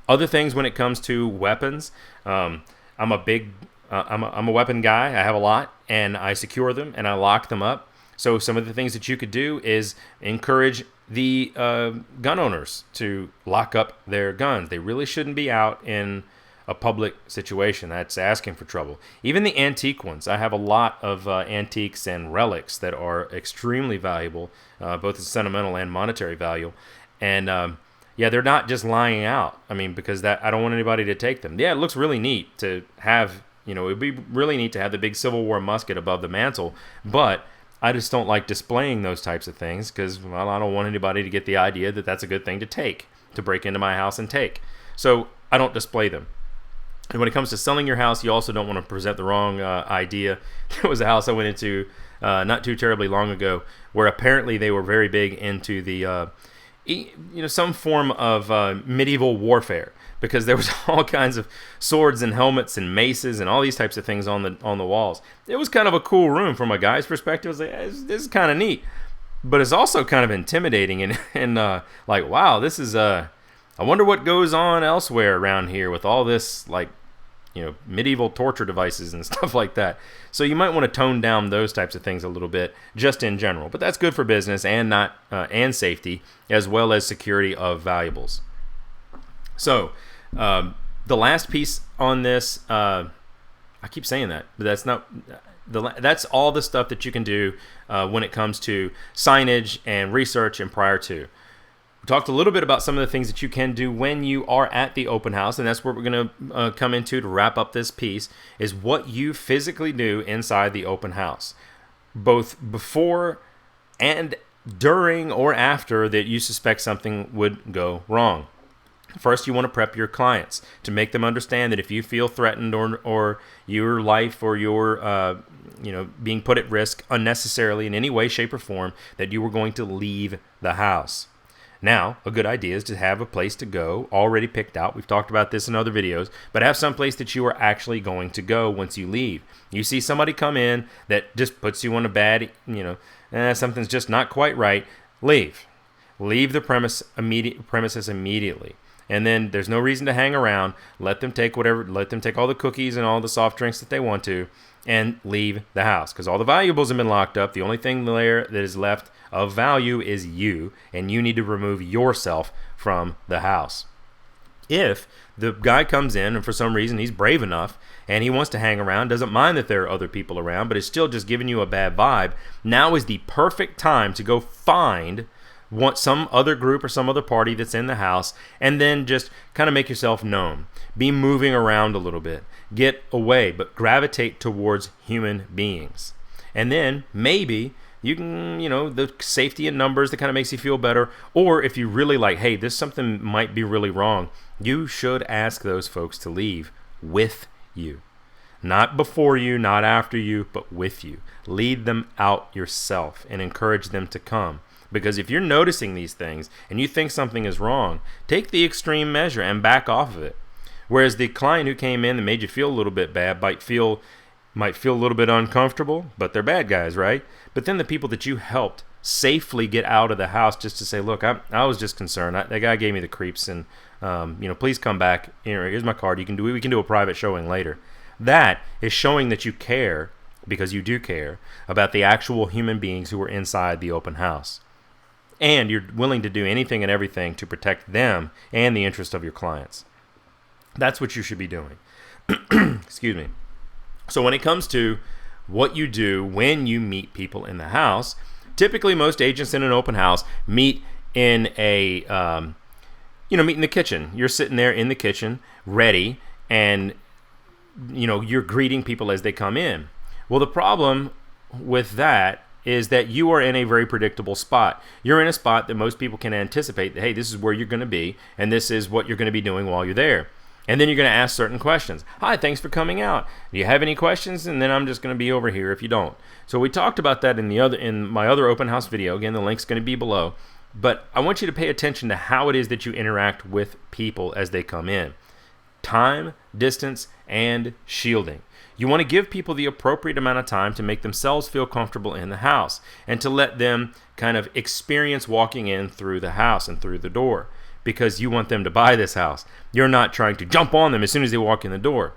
Other things when it comes to weapons, I'm a weapon guy. I have a lot, and I secure them and I lock them up. So some of the things that you could do is encourage the gun owners to lock up their guns. They really shouldn't be out in a public situation. That's asking for trouble. Even the antique ones. I have a lot of antiques and relics that are extremely valuable, both in sentimental and monetary value. And yeah, they're not just lying out. I mean, because that I don't want anybody to take them. Yeah, it looks really neat to have, it would be really neat to have the big Civil War musket above the mantle, but I just don't like displaying those types of things because, well, I don't want anybody to get the idea that that's a good thing to break into my house and take. So I don't display them. And when it comes to selling your house, you also don't want to present the wrong idea. There was a house I went into not too terribly long ago where apparently they were very big into the some form of medieval warfare, because there was all kinds of swords and helmets and maces and all these types of things on the walls. It was kind of a cool room from a guy's perspective. I was like, this is kind of neat, but it's also kind of intimidating and like, wow, this is I wonder what goes on elsewhere around here with all this medieval torture devices and stuff like that. So you might want to tone down those types of things a little bit, just in general. But that's good for business and safety, as well as security of valuables. So the last piece on this, I keep saying that, but that's not. That's all the stuff that you can do when it comes to signage and research and prior to. We talked a little bit about some of the things that you can do when you are at the open house, and that's what we're going to come into to wrap up this piece, is what you physically do inside the open house, both before and during or after that you suspect something would go wrong. First, you want to prep your clients to make them understand that if you feel threatened or your life or your being put at risk unnecessarily in any way, shape, or form, that you are going to leave the house. Now, a good idea is to have a place to go already picked out. We've talked about this in other videos, but have some place that you are actually going to go once you leave. You see somebody come in that just puts you on a bad, something's just not quite right. Leave the premises immediately. And then there's no reason to hang around. Let them take all the cookies and all the soft drinks that they want to, and leave the house, because all the valuables have been locked up. The only thing there that is left of value is you, and you need to remove yourself from the house. If the guy comes in and for some reason he's brave enough and he wants to hang around, doesn't mind that there are other people around, but is still just giving you a bad vibe, now is the perfect time to go find some other group or some other party that's in the house, and then just kind of make yourself known. Be moving around a little bit. Get away, but gravitate towards human beings. And then maybe you can, the safety in numbers that kind of makes you feel better. Or if you really like, hey, this something might be really wrong, you should ask those folks to leave with you. Not before you, not after you, but with you. Lead them out yourself and encourage them to come. Because if you're noticing these things and you think something is wrong, take the extreme measure and back off of it. Whereas the client who came in and made you feel a little bit bad might feel a little bit uncomfortable, but they're bad guys, right? But then the people that you helped safely get out of the house just to say, look, I was just concerned. That guy gave me the creeps, and please come back. Here's my card. We can do a private showing later. That is showing that you care, because you do care about the actual human beings who are inside the open house. And you're willing to do anything and everything to protect them and the interest of your clients. That's what you should be doing. Excuse me. So when it comes to what you do when you meet people in the house, typically most agents in an open house meet in meet in the kitchen. You're sitting there in the kitchen, ready, and you're greeting people as they come in. Well, the problem with that is that you are in a very predictable spot. You're in a spot that most people can anticipate that, hey, this is where you're going to be, and this is what you're going to be doing while you're there. And then you're going to ask certain questions. Hi, thanks for coming out. Do you have any questions? And then I'm just going to be over here if you don't. So we talked about that in my other open house video. Again, the link's going to be below. But I want you to pay attention to how it is that you interact with people as they come in. Time, distance, and shielding. You want to give people the appropriate amount of time to make themselves feel comfortable in the house and to let them kind of experience walking in through the house and through the door, because you want them to buy this house. You're not trying to jump on them as soon as they walk in the door.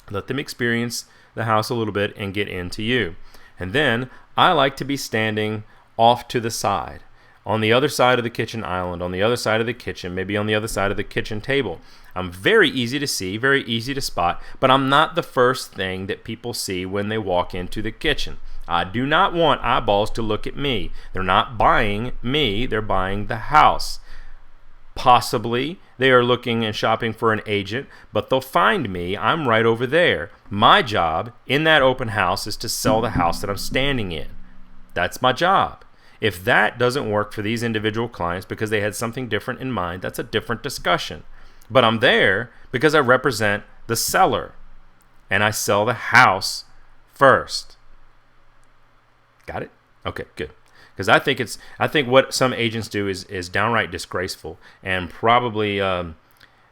Let them experience the house a little bit and get into you. And then I like to be standing off to the side on the other side of the kitchen island, on the other side of the kitchen, maybe on the other side of the kitchen table. I'm very easy to see, very easy to spot, but I'm not the first thing that people see when they walk into the kitchen. I do not want eyeballs to look at me. They're not buying me, they're buying the house. Possibly they are looking and shopping for an agent, but they'll find me. I'm right over there. My job in that open house is to sell the house that I'm standing in. That's my job. If that doesn't work for these individual clients because they had something different in mind, that's a different discussion. But I'm there because I represent the seller and I sell the house first. Got it? Okay, good. Because I think what some agents do is downright disgraceful and probably a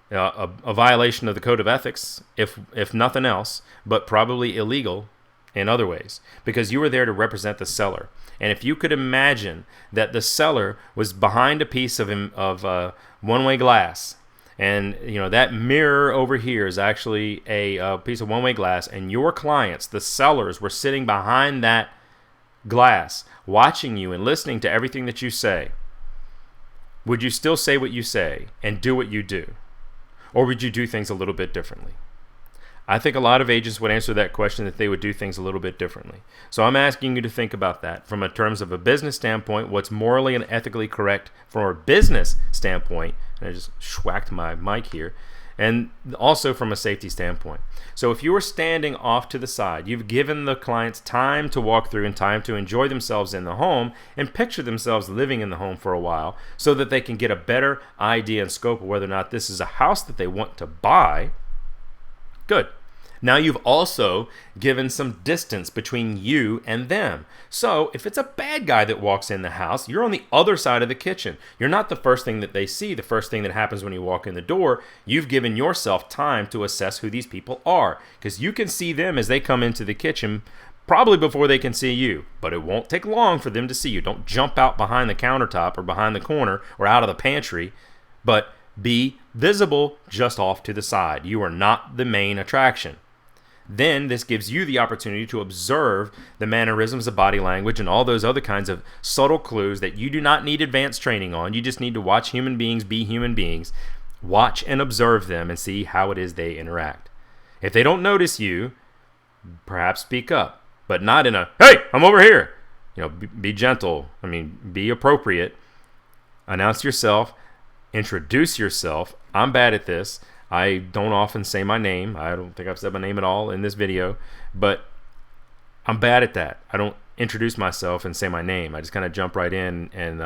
violation of the code of ethics, if nothing else, but probably illegal in other ways. Because you were there to represent the seller, and if you could imagine that the seller was behind a piece of one-way glass, and that mirror over here is actually a piece of one-way glass, and your clients, the sellers, were sitting behind that glass, watching you and listening to everything that you say, would you still say what you say and do what you do? Or would you do things a little bit differently? I think a lot of agents would answer that question that they would do things a little bit differently. So I'm asking you to think about that from a terms of a business standpoint, what's morally and ethically correct from a business standpoint, and I just schwacked my mic here, and also from a safety standpoint. So if you are standing off to the side, you've given the clients time to walk through and time to enjoy themselves in the home and picture themselves living in the home for a while so that they can get a better idea and scope of whether or not this is a house that they want to buy. Good. Now you've also given some distance between you and them. So if it's a bad guy that walks in the house, you're on the other side of the kitchen. You're not the first thing that they see, the first thing that happens when you walk in the door. You've given yourself time to assess who these people are, because you can see them as they come into the kitchen probably before they can see you, but it won't take long for them to see you. Don't jump out behind the countertop or behind the corner or out of the pantry, but be visible just off to the side. You are not the main attraction. Then this gives you the opportunity to observe the mannerisms of body language and all those other kinds of subtle clues that you do not need advanced training on. You just need to watch human beings be human beings. Watch and observe them and see how it is they interact. If they don't notice you, perhaps speak up, but not in a, hey, I'm over here. Be gentle. Be appropriate. Announce yourself. Introduce yourself. I'm bad at this. I don't often say my name. I don't think I've said my name at all in this video, but I'm bad at that. I don't introduce myself and say my name. I just kind of jump right in and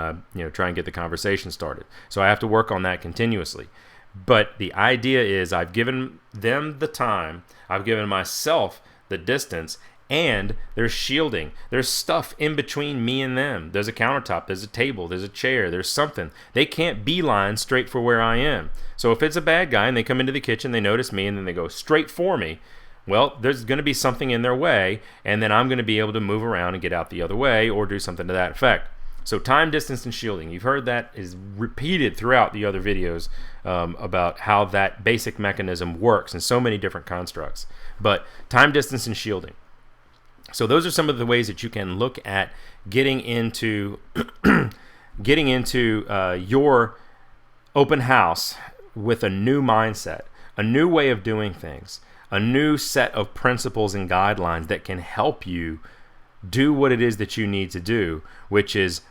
try and get the conversation started. So I have to work on that continuously. But the idea is I've given them the time, I've given myself the distance, and there's shielding. There's stuff in between me and them. There's a countertop, there's a table, there's a chair, there's something. They can't beeline straight for where I am. So if it's a bad guy and they come into the kitchen, they notice me, and then they go straight for me, well, there's going to be something in their way, and then I'm going to be able to move around and get out the other way or do something to that effect. So time, distance, and shielding. You've heard that is repeated throughout the other videos about how that basic mechanism works in so many different constructs. But time, distance, and shielding. So those are some of the ways that you can look at getting into your open house with a new mindset, a new way of doing things, a new set of principles and guidelines that can help you do what it is that you need to do, which is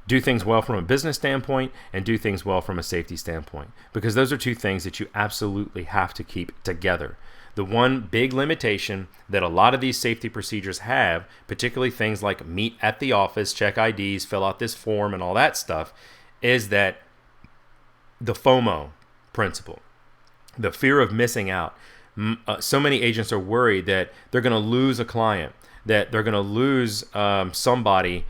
do things well from a business standpoint and do things well from a safety standpoint, because those are two things that you absolutely have to keep together. The one big limitation that a lot of these safety procedures have, particularly things like meet at the office, check IDs, fill out this form, and all that stuff, is that the FOMO principle, the fear of missing out. So many agents are worried that they're going to lose a client, that they're going to lose somebody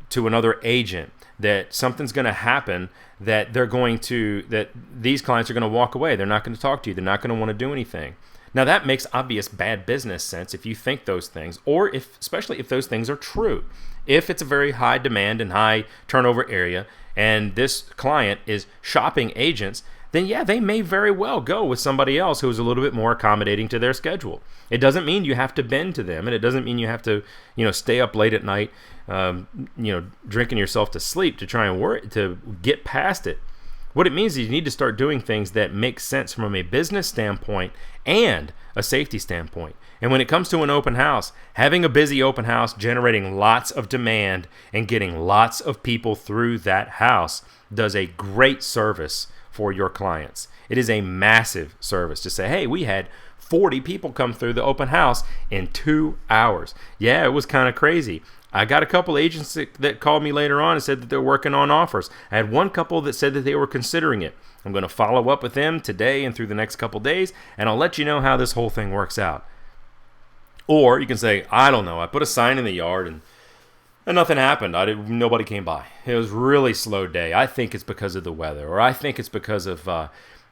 to another agent, that something's going to happen, that that these clients are going to walk away. They're not going to talk to you. They're not going to want to do anything. Now that makes obvious bad business sense if you think those things, or especially if those things are true. If it's a very high demand and high turnover area, and this client is shopping agents, then yeah, they may very well go with somebody else who is a little bit more accommodating to their schedule. It doesn't mean you have to bend to them, and it doesn't mean you have to, stay up late at night, drinking yourself to sleep to try and work to get past it. What it means is you need to start doing things that make sense from a business standpoint and a safety standpoint. And when it comes to an open house, having a busy open house, generating lots of demand and getting lots of people through that house does a great service for your clients. It is a massive service to say, hey, we had 40 people come through the open house in 2 hours. Yeah, it was kind of crazy. I got a couple agents that called me later on and said that they're working on offers. I had one couple that said that they were considering it. I'm going to follow up with them today and through the next couple days, and I'll let you know how this whole thing works out. Or you can say, I don't know, I put a sign in the yard and nothing happened. Nobody came by. It was a really slow day. I think it's because of the weather, or I think it's because of,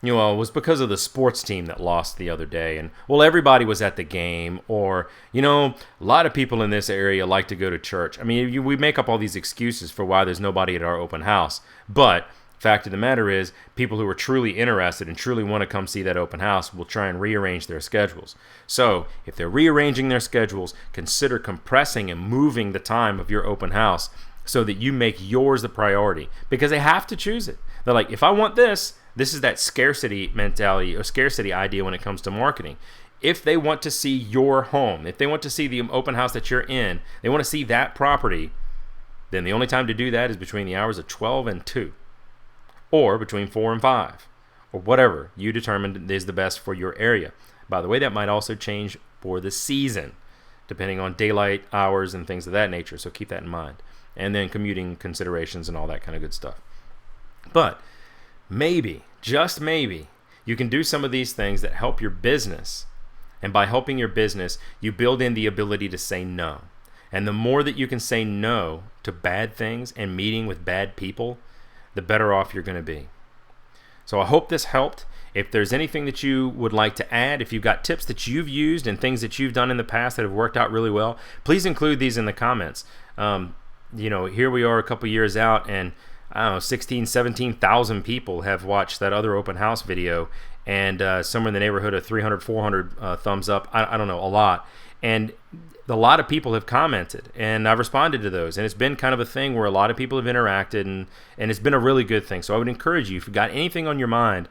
it was because of the sports team that lost the other day. And, well, everybody was at the game. Or, a lot of people in this area like to go to church. I mean, we make up all these excuses for why there's nobody at our open house. But fact of the matter is, people who are truly interested and truly want to come see that open house will try and rearrange their schedules. So if they're rearranging their schedules, consider compressing and moving the time of your open house so that you make yours the priority, because they have to choose it. They're like, if I want this is that scarcity mentality or scarcity idea when it comes to marketing. If they want to see your home, if they want to see the open house that you're in, they want to see that property, then the only time to do that is between the hours of 12 and 2. Or between 4 and 5, or whatever you determine is the best for your area. By the way, that might also change for the season, depending on daylight hours and things of that nature, so keep that in mind. And then commuting considerations and all that kind of good stuff. But maybe, just maybe, you can do some of these things that help your business. And by helping your business, you build in the ability to say no. And the more that you can say no to bad things and meeting with bad people, the better off you're going to be. So I hope this helped. If there's anything that you would like to add, if you've got tips that you've used and things that you've done in the past that have worked out really well, please include these in the comments. Here we are a couple years out, and 17,000 people have watched that other open house video, and somewhere in the neighborhood of 300, 400 thumbs up. I don't know, a lot. And a lot of people have commented, and I've responded to those, and it's been kind of a thing where a lot of people have interacted, and it's been a really good thing. So I would encourage you, if you've got anything on your mind,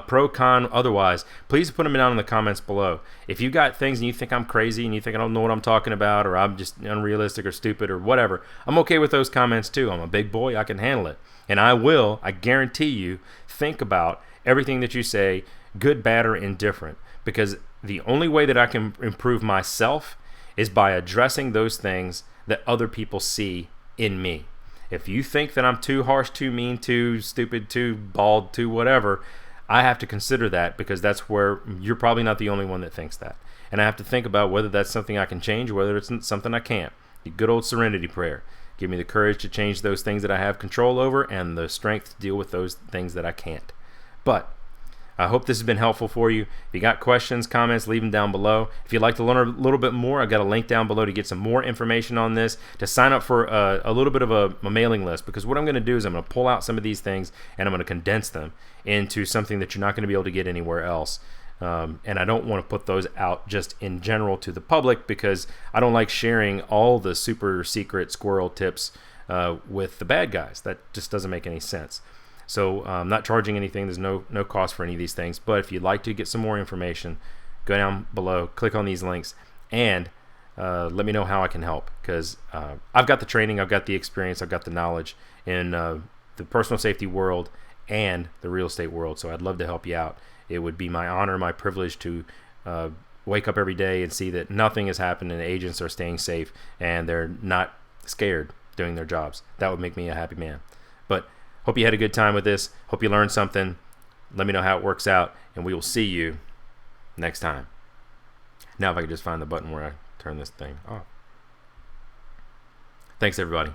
pro, con, otherwise, please put them down in the comments below. If you've got things and you think I'm crazy and you think I don't know what I'm talking about, or I'm just unrealistic or stupid or whatever, I'm okay with those comments too. I'm a big boy, I can handle it. And I guarantee you, think about everything that you say, good, bad, or indifferent, because the only way that I can improve myself is by addressing those things that other people see in me. If you think that I'm too harsh, too mean, too stupid, too bald, too whatever, I have to consider that, because that's where you're probably not the only one that thinks that. And I have to think about whether that's something I can change or whether it's something I can't. The good old serenity prayer. Give me the courage to change those things that I have control over and the strength to deal with those things that I can't. But I hope this has been helpful for you. If you got questions, comments, leave them down below. If you'd like to learn a little bit more, I've got a link down below to get some more information on this, to sign up for a little bit of a mailing list, because what I'm going to do is I'm going to pull out some of these things and I'm going to condense them into something that you're not going to be able to get anywhere else. And I don't want to put those out just in general to the public, because I don't like sharing all the super secret squirrel tips with the bad guys. That just doesn't make any sense. So I'm not charging anything. There's no cost for any of these things. But if you'd like to get some more information, go down below, click on these links, and let me know how I can help, because I've got the training, I've got the experience, I've got the knowledge in the personal safety world and the real estate world. So I'd love to help you out. It would be my honor, my privilege to wake up every day and see that nothing has happened and agents are staying safe and they're not scared doing their jobs. That would make me a happy man. But hope you had a good time with this. Hope you learned something. Let me know how it works out, and we will see you next time. Now if I could just find the button where I turn this thing off. Thanks, everybody.